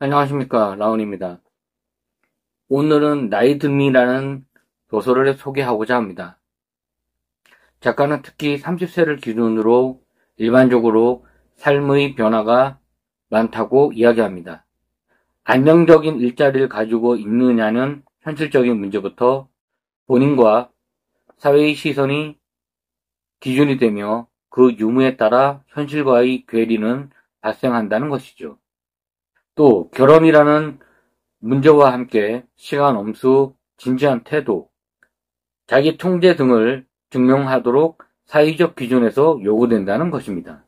안녕하십니까, 라온입니다. 오늘은 나이듦이라는 도서를 소개하고자 합니다. 작가는 특히 30세를 기준으로 일반적으로 삶의 변화가 많다고 이야기합니다. 안정적인 일자리를 가지고 있느냐는 현실적인 문제부터 본인과 사회의 시선이 기준이 되며 그 유무에 따라 현실과의 괴리는 발생한다는 것이죠. 또 결혼이라는 문제와 함께 시간 엄수, 진지한 태도, 자기 통제 등을 증명하도록 사회적 기준에서 요구된다는 것입니다.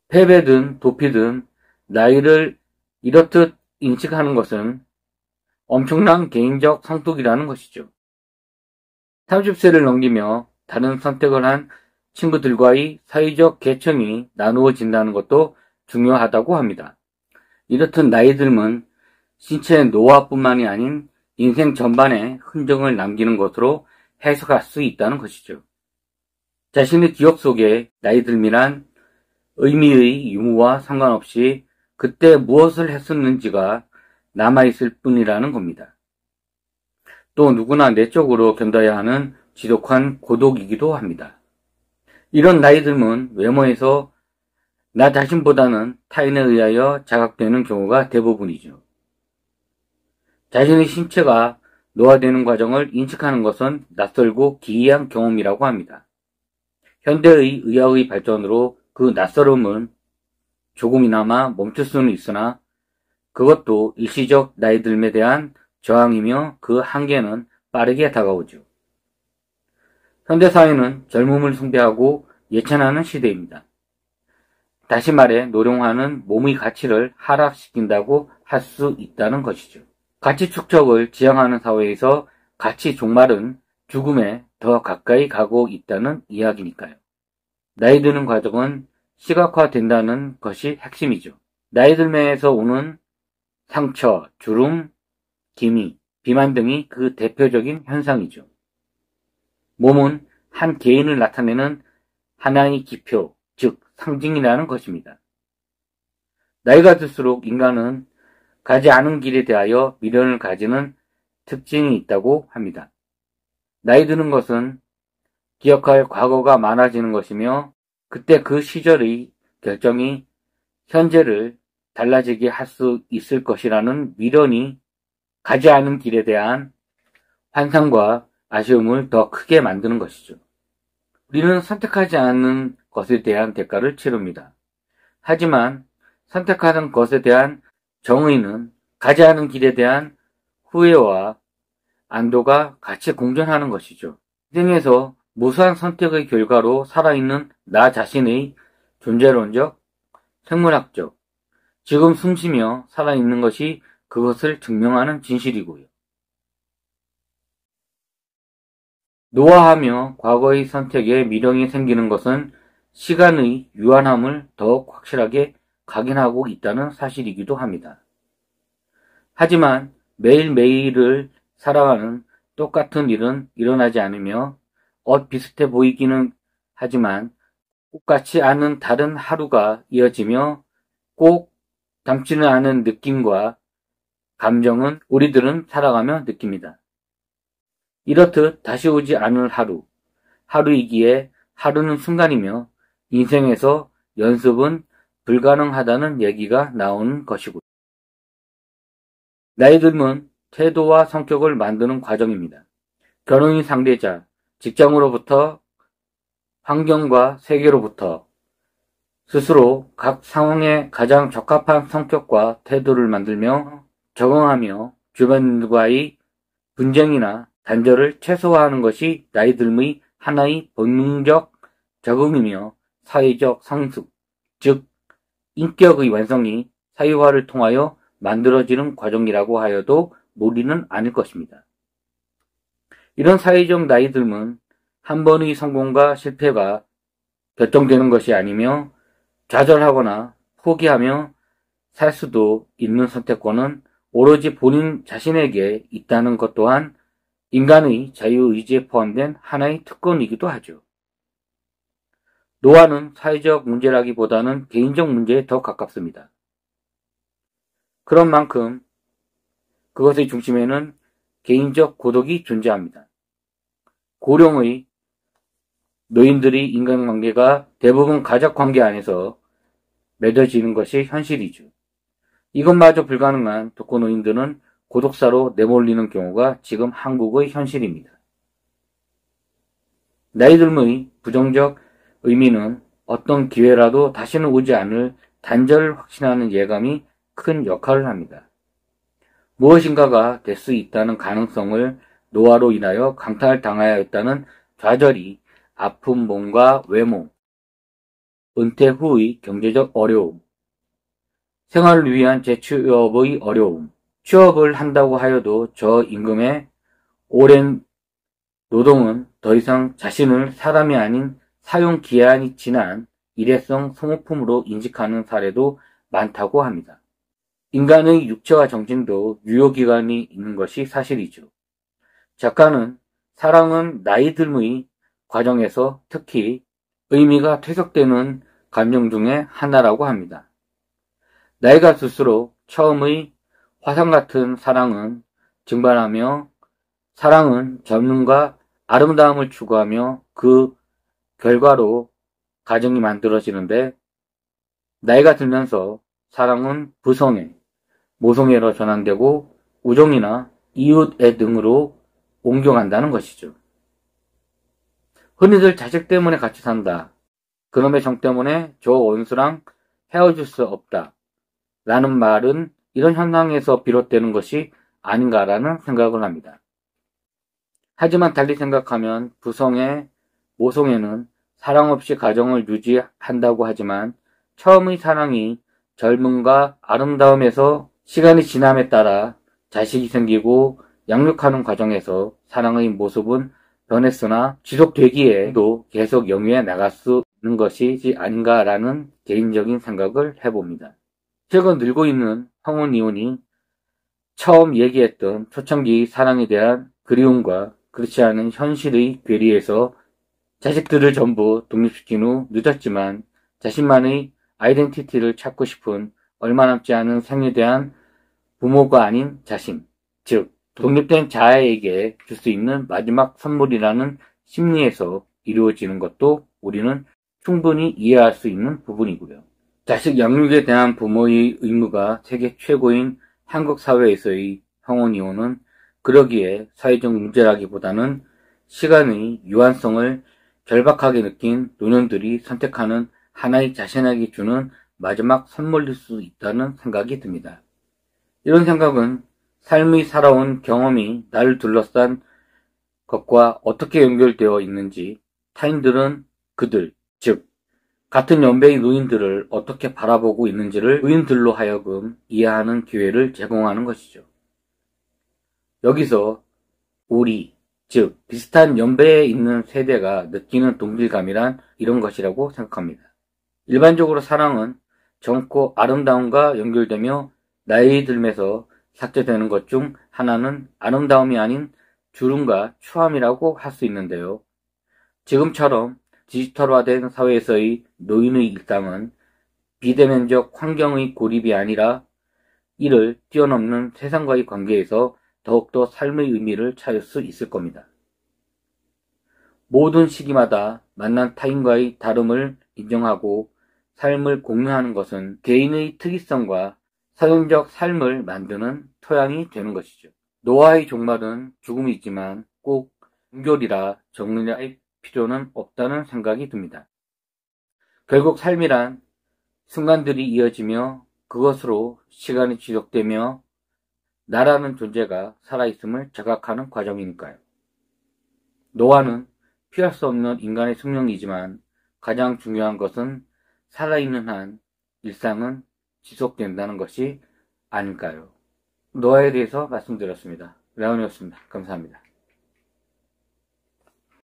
패배든 도피든 나이를 이렇듯 인식하는 것은 엄청난 개인적 성숙이라는 것이죠. 30세를 넘기며 다른 선택을 한 친구들과의 사회적 계층이 나누어진다는 것도 중요하다고 합니다. 이렇듯 나이 들면 신체의 노화뿐만이 아닌 인생 전반에 흔적을 남기는 것으로 해석할 수 있다는 것이죠. 자신의 기억 속에 나이 들미란 의미의 유무와 상관없이 그때 무엇을 했었는지가 남아있을 뿐이라는 겁니다. 또 누구나 내적으로 견뎌야 하는 지독한 고독이기도 합니다. 이런 나이 들면 외모에서 나 자신보다는 타인에 의하여 자각되는 경우가 대부분이죠. 자신의 신체가 노화되는 과정을 인식하는 것은 낯설고 기이한 경험이라고 합니다. 현대의 의학의 발전으로 그 낯설음은 조금이나마 멈출 수는 있으나 그것도 일시적 나이 듦에 대한 저항이며 그 한계는 빠르게 다가오죠. 현대사회는 젊음을 숭배하고 예찬하는 시대입니다. 다시 말해 노령화는 몸의 가치를 하락시킨다고 할 수 있다는 것이죠. 가치 축적을 지향하는 사회에서 가치 종말은 죽음에 더 가까이 가고 있다는 이야기니까요. 나이 드는 과정은 시각화된다는 것이 핵심이죠. 나이 들면서 오는 상처, 주름, 기미, 비만 등이 그 대표적인 현상이죠. 몸은 한 개인을 나타내는 하나의 기표, 즉 상징이라는 것입니다. 나이가 들수록 인간은 가지 않은 길에 대하여 미련을 가지는 특징이 있다고 합니다. 나이 드는 것은 기억할 과거가 많아지는 것이며 그때 그 시절의 결정이 현재를 달라지게 할 수 있을 것이라는 미련이 가지 않은 길에 대한 환상과 아쉬움을 더 크게 만드는 것이죠. 우리는 선택하지 않는 것에 대한 대가를 치릅니다. 하지만 선택하는 것에 대한 정의는 가지 않은 길에 대한 후회와 안도가 같이 공존하는 것이죠. 인생에서 무수한 선택의 결과로 살아있는 나 자신의 존재론적, 생물학적, 지금 숨쉬며 살아있는 것이 그것을 증명하는 진실이고요. 노화하며 과거의 선택에 미련이 생기는 것은 시간의 유한함을 더욱 확실하게 각인하고 있다는 사실이기도 합니다. 하지만 매일매일을 살아가는 똑같은 일은 일어나지 않으며 비슷해 보이기는 하지만 똑같지 않은 다른 하루가 이어지며 꼭 닮지는 않은 느낌과 감정은 우리들은 살아가며 느낍니다. 이렇듯 다시 오지 않을 하루이기에 하루는 순간이며 인생에서 연습은 불가능하다는 얘기가 나오는 것이고 나이 들면 태도와 성격을 만드는 과정입니다. 결혼의 상대자, 직장으로부터, 환경과 세계로부터 스스로 각 상황에 가장 적합한 성격과 태도를 만들며 적응하며 주변과의 분쟁이나 단절을 최소화하는 것이 나이 듦의 하나의 본능적 적응이며 사회적 성숙, 즉 인격의 완성이 사회화를 통하여 만들어지는 과정이라고 하여도 무리는 아닐 것입니다. 이런 사회적 나이 듦은 한 번의 성공과 실패가 결정되는 것이 아니며 좌절하거나 포기하며 살 수도 있는 선택권은 오로지 본인 자신에게 있다는 것 또한 인간의 자유의지에 포함된 하나의 특권이기도 하죠. 노화는 사회적 문제라기보다는 개인적 문제에 더 가깝습니다. 그런 만큼 그것의 중심에는 개인적 고독이 존재합니다. 고령의 노인들의 인간관계가 대부분 가족관계 안에서 맺어지는 것이 현실이죠. 이것마저 불가능한 독거노인들은 고독사로 내몰리는 경우가 지금 한국의 현실입니다. 나이 들음의 부정적 의미는 어떤 기회라도 다시는 오지 않을 단절을 확신하는 예감이 큰 역할을 합니다. 무엇인가가 될 수 있다는 가능성을 노화로 인하여 강탈당하였다는 좌절이 아픈 몸과 외모, 은퇴 후의 경제적 어려움, 생활을 위한 재취업의 어려움, 취업을 한다고 하여도 저임금의 오랜 노동은 더 이상 자신을 사람이 아닌 사용 기한이 지난 일회성 소모품으로 인식하는 사례도 많다고 합니다. 인간의 육체와 정신도 유효기간이 있는 것이 사실이죠. 작가는 사랑은 나이 듦의 과정에서 특히 의미가 퇴색되는 감정 중에 하나라고 합니다. 나이가 들수록 처음의 화상 같은 사랑은 증발하며 사랑은 젊음과 아름다움을 추구하며 그 결과로 가정이 만들어지는데 나이가 들면서 사랑은 부성애, 모성애로 전환되고 우정이나 이웃애 등으로 옮겨간다는 것이죠. 흔히들 자식 때문에 같이 산다. 그놈의 정 때문에 저 원수랑 헤어질 수 없다. 라는 말은 이런 현상에서 비롯되는 것이 아닌가라는 생각을 합니다. 하지만 달리 생각하면 부성애, 모성애는 사랑 없이 가정을 유지한다고 하지만 처음의 사랑이 젊음과 아름다움에서 시간이 지남에 따라 자식이 생기고 양육하는 과정에서 사랑의 모습은 변했으나 지속되기에도 계속 영위해 나갈 수 있는 것이지 아닌가라는 개인적인 생각을 해봅니다. 최근 늘고 있는 황혼 이혼이 처음 얘기했던 초창기의 사랑에 대한 그리움과 그렇지 않은 현실의 괴리에서 자식들을 전부 독립시킨 후 늦었지만 자신만의 아이덴티티를 찾고 싶은 얼마 남지 않은 생에 대한 부모가 아닌 자신, 즉 독립된 자아에게 줄 수 있는 마지막 선물이라는 심리에서 이루어지는 것도 우리는 충분히 이해할 수 있는 부분이고요. 자식 양육에 대한 부모의 의무가 세계 최고인 한국 사회에서의 황혼 이혼은 그러기에 사회적 문제라기보다는 시간의 유한성을 절박하게 느낀 노년들이 선택하는 하나의 자신에게 주는 마지막 선물일 수 있다는 생각이 듭니다. 이런 생각은 삶의 살아온 경험이 나를 둘러싼 것과 어떻게 연결되어 있는지 타인들은 그들, 즉 같은 연배의 노인들을 어떻게 바라보고 있는지를 노인들로 하여금 이해하는 기회를 제공하는 것이죠. 여기서 우리, 즉 비슷한 연배에 있는 세대가 느끼는 동질감이란 이런 것이라고 생각합니다. 일반적으로 사랑은 젊고 아름다움과 연결되며 나이 들면서 삭제되는 것 중 하나는 아름다움이 아닌 주름과 추함이라고 할 수 있는데요. 지금처럼 디지털화된 사회에서의 노인의 일상은 비대면적 환경의 고립이 아니라 이를 뛰어넘는 세상과의 관계에서 더욱더 삶의 의미를 찾을 수 있을 겁니다. 모든 시기마다 만난 타인과의 다름을 인정하고 삶을 공유하는 것은 개인의 특이성과 사용적 삶을 만드는 토양이 되는 것이죠. 노화의 종말은 죽음이지만 꼭 종결이라 정리할 필요는 없다는 생각이 듭니다. 결국 삶이란 순간들이 이어지며 그것으로 시간이 지속되며 나라는 존재가 살아있음을 자각하는 과정이니까요. 노화는 피할 수 없는 인간의 숙명이지만 가장 중요한 것은 살아있는 한 일상은 지속된다는 것이 아닐까요? 노화에 대해서 말씀드렸습니다. 라온이었습니다. 감사합니다.